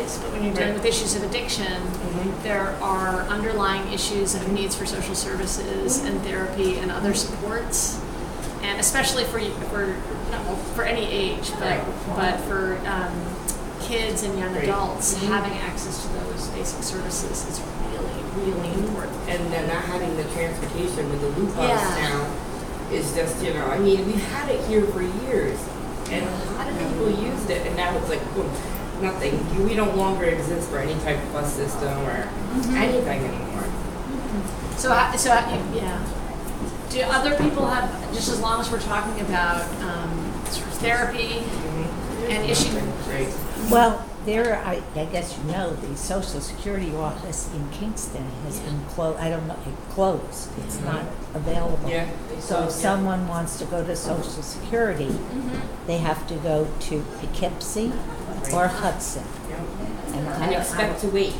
ways, but when you're dealing with issues of addiction, there are underlying issues of needs for social services and therapy and other supports, and especially for any age, but for kids and young adults, having access to those basic services is really important. And then not having the transportation with the loop house now is just, I mean, we've had it here for years, and a lot of people used it, and now it's like, boom, nothing. We don't longer exist for any type of bus system or anything anymore. So yeah. Do other people have, just as long as we're talking about sort of therapy and issues? Right. Well, I guess the Social Security office in Kingston has been closed. I don't know, it closed. It's not available. Yeah. So if someone wants to go to Social Security, they have to go to Poughkeepsie or Hudson. And expect to wait.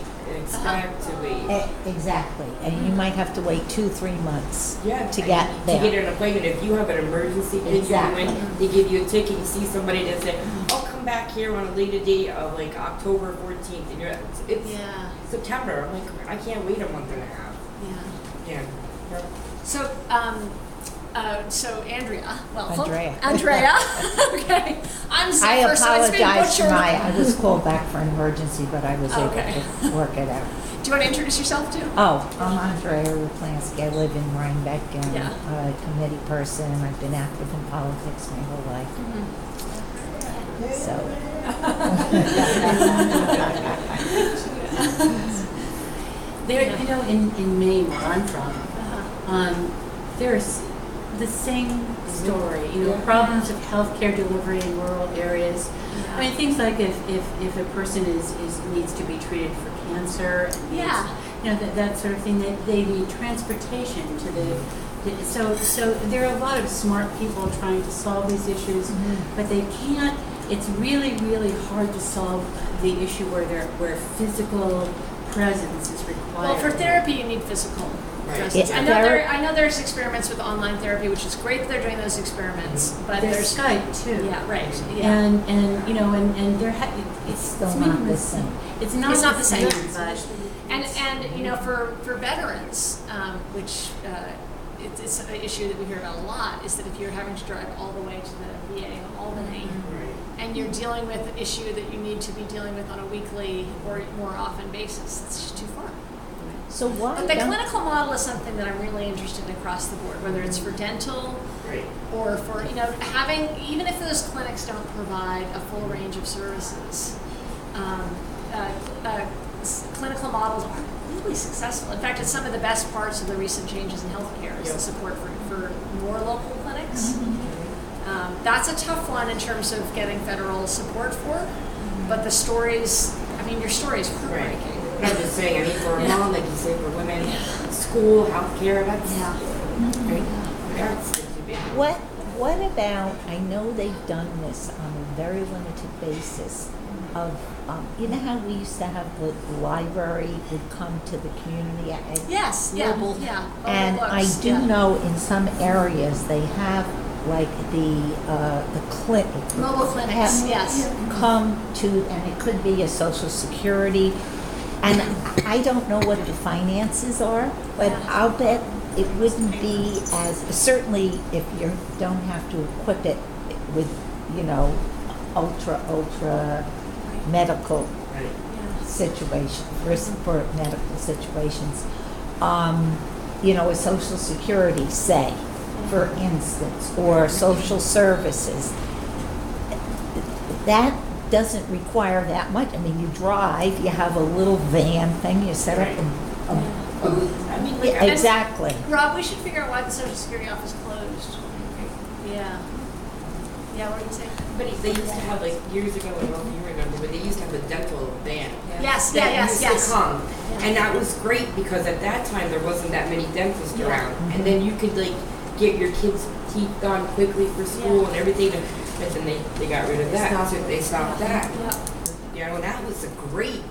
Exactly. And you might have to wait 2-3 months to get there. To get an appointment. If you have an emergency thing, they give you a ticket, you see somebody that say, "Oh, come back here on a later date of like October 14th," and it's September. I'm like, I can't wait a month and a half. Yeah. So Andrea. Andrea. Okay. I'm Zephyr, I apologize so I was called back for an emergency, but I was able to work it out. Do you want to introduce yourself too? Oh, I'm Andrea Raplansky. I live in Rhinebeck and I'm a committee person. I've been active in politics my whole life. So. There, in Maine, where I'm from, there's the same story. Problems of healthcare delivery in rural areas. I mean, things like if a person needs to be treated for cancer, that sort of thing. They need transportation to the. So there are a lot of smart people trying to solve these issues, but they can't. It's really, really hard to solve the issue where physical presence is required. Well, for therapy, you need physical presence. I know there's experiments with online therapy, which is great that they're doing those experiments. But there's Skype too. Yeah, right. Yeah. And there it's still not the same. It's not the same. But and for veterans, which it's an issue that we hear about a lot, is that if you're having to drive all the way to the VA in Albany, and you're dealing with an issue that you need to be dealing with on a weekly or more often basis, it's just too far. So But the clinical model is something that I'm really interested in across the board, whether it's for dental or for, having, even if those clinics don't provide a full range of services, clinical models are really successful. In fact, it's some of the best parts of the recent changes in healthcare is the support for more local clinics. That's a tough one in terms of getting federal support for, but the stories, your story is heartbreaking. I'm just saying, for a mom, like you say, for women, school, healthcare, that's What about, I know they've done this on a very limited basis of, how we used to have the library would come to the community? And I do know in some areas they have like the clinic. Mobile clinics, come to, and it could be a Social Security. And I don't know what the finances are, but I'll bet it wouldn't be as, certainly if you don't have to equip it with, ultra medical situation, for medical situations. A Social Security, say, for instance, or social services. That doesn't require that much. You drive, you have a little van thing, you set up exactly. Rob, we should figure out why the Social Security office closed. Yeah, what do you say? But they used to have, years ago, I don't know if you remember, but they used to have a dental van. Yes. To come. And that was great because at that time there wasn't that many dentists around. And then you could get your kids' teeth done quickly for school and everything. But then they got rid of that. They stopped that. And that was a great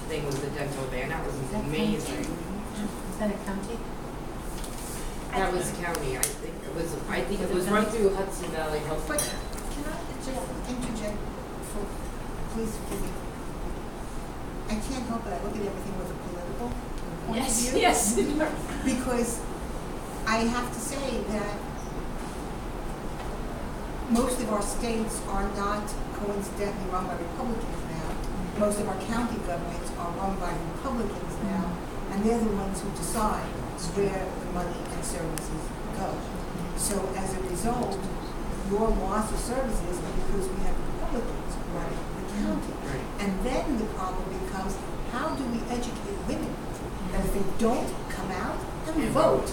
thing with the dental van. That was amazing. Is that a county? That was county. I think it was run through Hudson Valley Health. But can I interject please forgive me. I can't help it. I look at everything with a political point of view. Yes. Because I have to say that most of our states are not coincidentally run by Republicans now. Most of our county governments are run by Republicans now, and they're the ones who decide where the money and services go. So as a result, your loss of services are because we have Republicans running the county. And then the problem becomes, how do we educate women that if they don't come out and vote,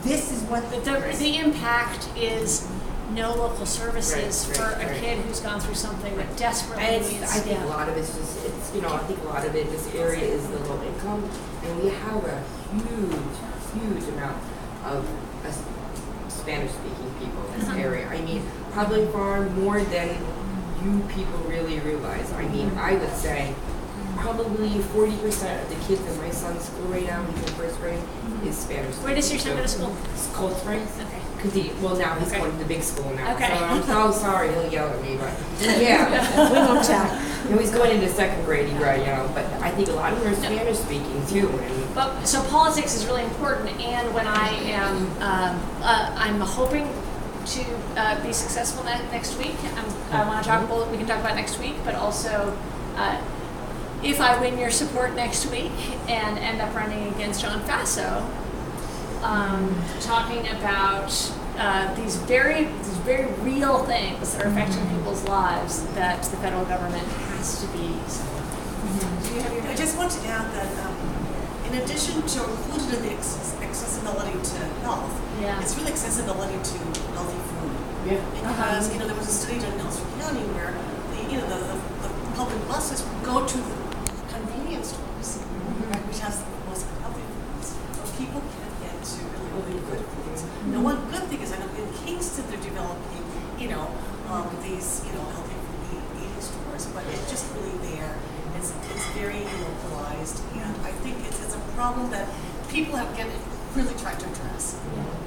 this is what The impact is no local services for a kid who's gone through something that desperately needs. I think a lot of it's just, I think a lot of it, this area is the low income, and we have a huge amount of Spanish-speaking people in this area. I mean, probably far more than you people really realize. I mean, I would say probably 40% of the kids in my son's school right now, he's in first grade, is Spanish. Where does your son go to school? Cold Springs. Okay. Well, now he's going to the big school now. Okay. So I'm so sorry, he'll yell at me, but yeah. We won't tell. He's going into second grade, right? But I think a lot of them are Spanish speaking too. But so politics is really important, and when I am, I'm hoping to be successful next week. I want to talk about. We can talk about next week, but also. If I win your support next week and end up running against John Faso, talking about these very real things that are affecting people's lives that the federal government has to be. Do you have your? I just want to add that in addition to included in the accessibility to health, it's really accessibility to healthy food. Yeah. Because there was a study done in Ulster County where the public buses go to the convenience stores, right, which has the most healthy foods, but people can't get to really good foods. Now, one good thing is, I know in Kingston they're developing, these, healthy food eating stores, but it's just really there. It's very localized, and I think it's a problem that people have really tried to address,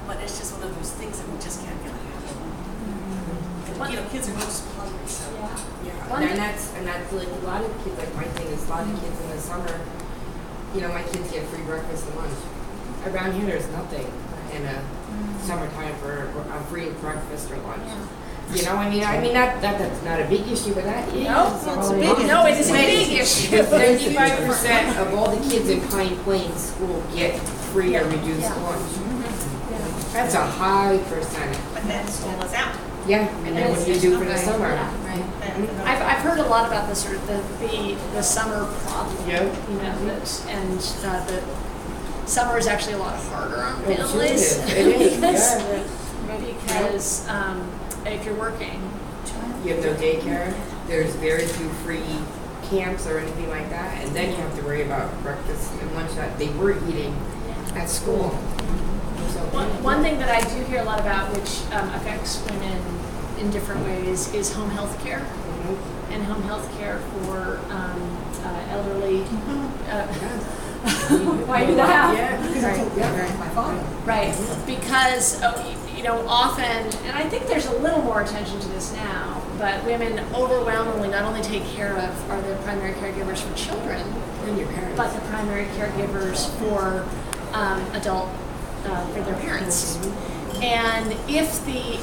but it's just one of those things that we just can't get a handle on. And, kids are just hungry, so. And that's like a lot of kids, like my thing is a lot of kids in the summer, my kids get free breakfast and lunch. Around here there's nothing in a summertime for a free breakfast or lunch. I mean that's not a big issue, but that is. No, it is a big issue. 95% of all the kids in Pine Plains school get free or reduced lunch. That's a high percentage. But then school is out. Yeah, and then what do you do for the summer? I've heard a lot about the sort of the summer problem. The summer is actually a lot harder on families. It is. Because if you're working, you have no daycare. There's very few free camps or anything like that, and then you have to worry about breakfast and lunch that they were eating at school. One thing that I do hear a lot about, which affects women in different ways, is home health care. And home health care for elderly. Why you laugh? my father. Right, because often, and I think there's a little more attention to this now, but women overwhelmingly not only take care of are the primary caregivers for children, And your parents. but the primary caregivers for for their parents. And if the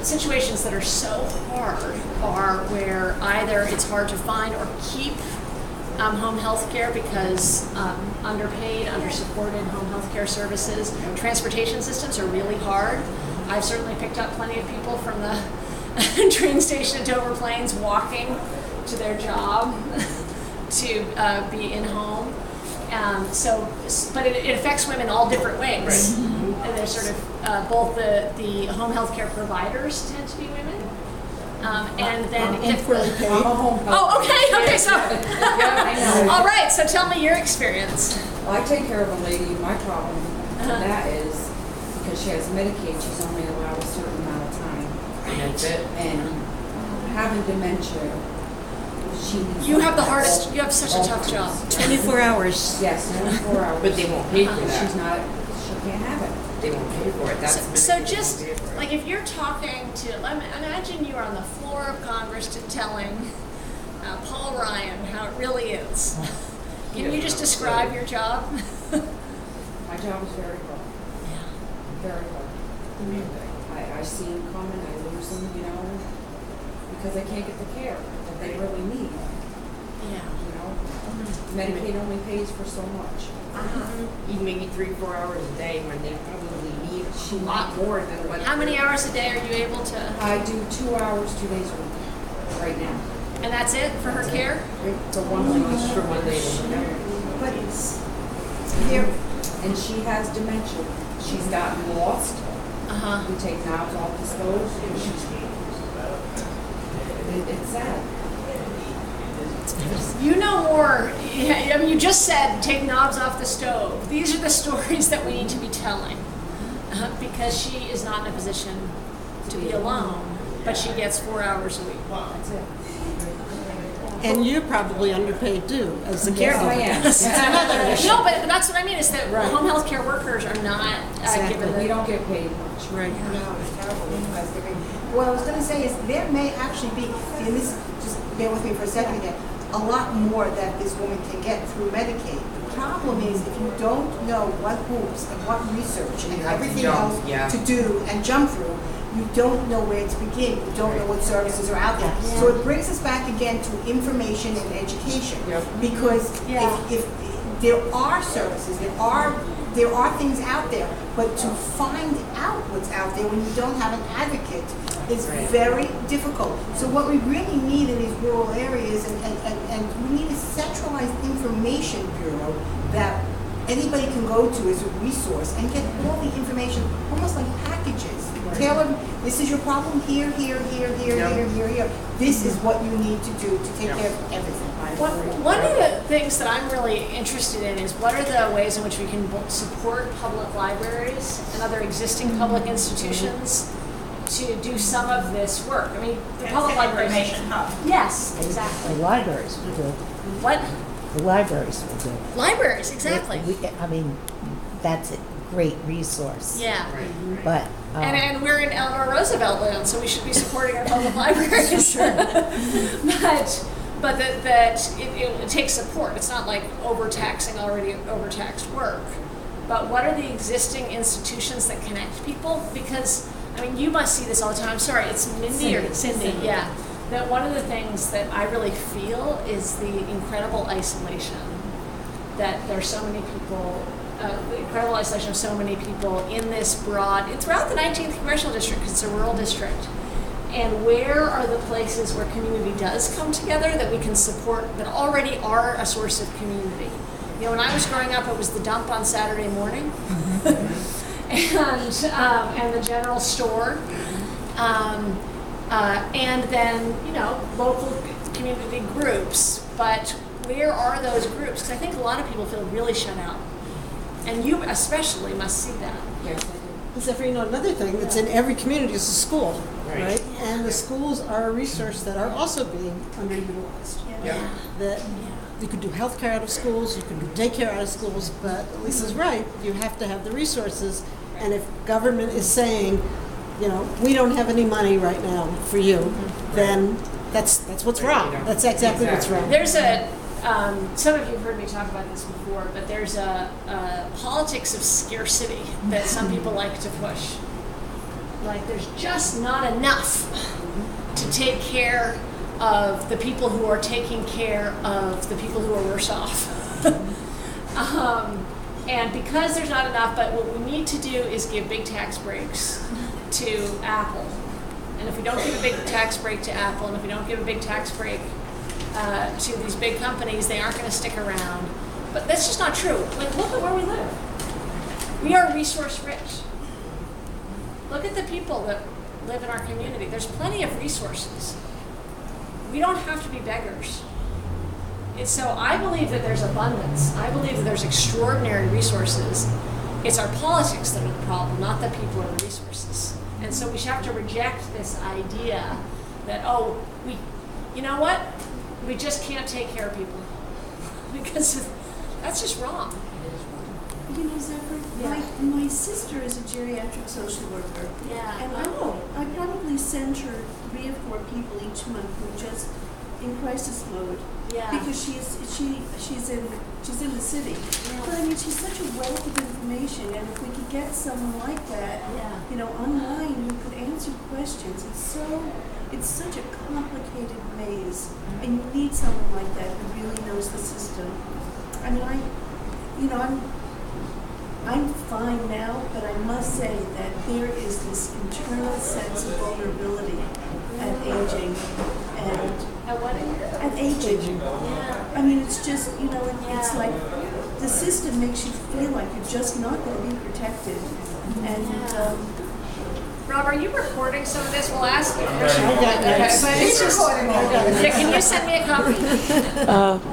situations that are so hard are where either it's hard to find or keep home health care because underpaid, undersupported home health care services, transportation systems are really hard. I've certainly picked up plenty of people from the train station at Dover Plains walking to their job to be in home. But it affects women all different ways. Right. And there's sort of both the home health care providers tend to be women. And then if really paid. I'm a home health. Oh, okay, so all right. So tell me your experience. Well, I take care of a lady. My problem with that is because she has Medicaid, she's only allowed a certain amount of time. And that's it. And having dementia, she needs You have the access hardest. You have such a tough job. 24 hours. Yes, 24 hours. But they won't pay for that. She's not. She can't have it. They won't pay for it. That's So just like if you're talking to, imagine you are on the floor of Congress telling Paul Ryan, how it really is. Can you just describe your job? My job is very hard. Very hard. I see them coming, I lose them, you know, because they can't get the care that they really need. Yeah. You know, Medicaid only pays for so much. Even maybe 3-4 hours a day when they probably need a lot more than what. How many hours a day are you able to? I do 2 hours, 2 days a week, right now. And that's it for her care? For one lady. For one day. But there, And she has dementia. She's gotten lost. We take knobs off the stove. It's sad. You know more. I mean, you just said take knobs off the stove. These are the stories that we need to be telling because she is not in a position to be alone, but she gets 4 hours a week. That's it. And you're probably underpaid too, as a Yes, I caregiver. am. That's another issue. No, but that's what I mean is that Right. home health care workers are not Exactly. given We the. don't get paid much. Right. no, it's terrible because what I was gonna say is there may actually be, and this, just bear with me for a second again, a lot more that this woman can get through Medicaid. The problem is if you don't know what hoops and what research and You have to everything jump, else yeah. to do and jump through, you don't know where to begin. You don't know what services are out there. Yes. So it brings us back again to information and education. Yep. Because Yeah. if there are services, there are things out there, but to find out what's out there when you don't have an advocate is very difficult. So what we really need in these rural areas, and we need a centralized information bureau that anybody can go to as a resource and get all the information, almost like packages. Tailored, this is your problem here, here, here, here, Yep. here, here. This is what you need to do to take Yep. care of everything. One of the things that I'm really interested in is what are the ways in which we can support public libraries and other existing public institutions to do some of this work. I mean, the public libraries. Yes, The exactly. libraries will do. What? The libraries will do. Libraries, exactly. I mean, that's a great resource. Yeah. But, And we're in Eleanor Roosevelt land, so we should be supporting our public libraries. but that it takes support. It's not like overtaxing already overtaxed work. But what are the existing institutions that connect people? Because, I mean, you must see this all the time. Sorry, it's Mindy or Cindy. Yeah. That one of the things that I really feel is the incredible isolation. That there's so many people, the incredible isolation of so many people in this throughout the 19th Congressional District, 'cause it's a rural district. And where are the places where community does come together that we can support, that already are a source of community? You know, when I was growing up, it was the dump on Saturday morning, and the general store, and then, you know, local community groups. But where are those groups? Because I think a lot of people feel really shut out, and you especially must see that. Yes, I do. Zephyr, you know, another thing that's in every community is a school, Right. right? And the schools are a resource that are also being underutilized. Yep. That you could do healthcare out of schools, you can do daycare out of schools, but Lisa's right, you have to have the resources. And if government is saying, you know, we don't have any money right now for you, then that's what's wrong. That's exactly what's wrong. There's some of you have heard me talk about this before, but there's a politics of scarcity that some people like to push. Like there's just not enough to take care of the people who are taking care of the people who are worse off. And because there's not enough, but what we need to do is give big tax breaks to Apple. And if we don't give a big tax break to Apple, and if we don't give a big tax break to these big companies, they aren't going to stick around. But that's just not true. Like, look at where we live. We are resource rich. Look at the people that live in our community. There's plenty of resources. We don't have to be beggars. And so I believe that there's abundance. I believe that there's extraordinary resources. It's our politics that are the problem, not the people or the resources. And so we should have to reject this idea that, you know what? We just can't take care of people. Because that's just wrong. You know, Zephyr, Yeah. my sister is a geriatric social worker. Yeah. And I probably send her 3 or 4 people each month who just in crisis mode. Yeah. Because she's in the city. But I mean, she's such a wealth of information, and if we could get someone like that, you know, online who could answer questions, it's such a complicated maze, and you need someone like that who really knows the system. I mean, I'm fine now, but I must say that there is this internal sense of vulnerability at aging, and At what age? at aging. Yeah. I mean, it's just, you know, it's like the system makes you feel like you're just not going to be protected. And Rob, are you recording some of this? We'll ask you. I got notes. But it's just, yeah, can you send me a copy?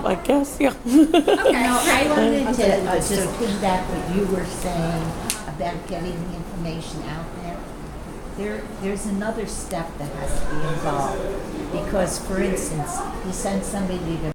I guess, yeah. Okay. No, I wanted to just piggyback what you were saying about getting the information out there. There's another step that has to be involved. Because, for instance, you send somebody to